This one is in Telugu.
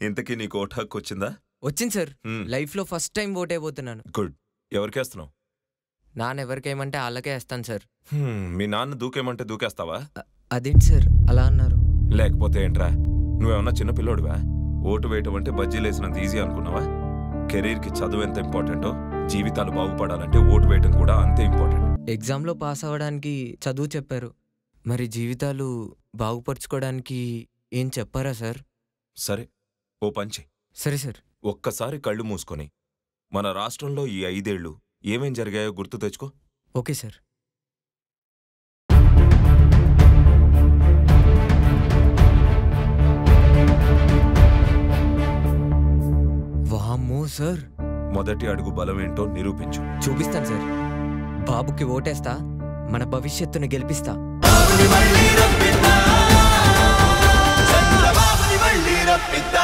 ఇంతకీ నీకు ఓటు హక్కు వచ్చిందా? వచ్చింది సార్. లైఫ్లో ఫస్ట్ టైం ఓట్ అయిపోతున్నాను. గుడ్. ఎవరికేస్తున్నావు? నాన్న ఎవరికేమంటే వాళ్ళకే వేస్తాను సార్. మీ నాన్న దూకేమంటే దూకేస్తావా? అదేంటి సార్ అలా అన్నారు? లేకపోతే ఏంట్రా, నువ్వేమన్నా చిన్న పిల్లోడివా? ఓటు వేయటం అంటే బజ్జీలేసినంత ఈజీ అనుకున్నావా? కెరీర్కి చదువు ఎంత ఇంపార్టెంటో, జీవితాలు బాగుపడాలంటే ఓటు వేయటం కూడా అంతే ఇంపార్టెంట్. ఎగ్జామ్లో పాస్ అవ్వడానికి చదువు చెప్పారు, మరి జీవితాలు బాగుపరుచుకోవడానికి ఏం చెప్పారా సార్? సరే, ఓ పంచి. సరే సార్. ఒక్కసారి కళ్ళు మూసుకొని మన రాష్ట్రంలో ఈ 5 ఏళ్ళు ఏమేం జరిగాయో గుర్తు తెచ్చుకో. Okay sir. వామ్మో సార్. మొదటి అడుగు బలమేంటో నిరూపించు. చూపిస్తాను సార్. బాబుకి ఓటేస్తా, మన భవిష్యత్తును గెలిపిస్తా. బాబుని మళ్ళీ రప్పిద్దాం, చంద్రబాబుని మళ్ళీ రప్పిద్దాం.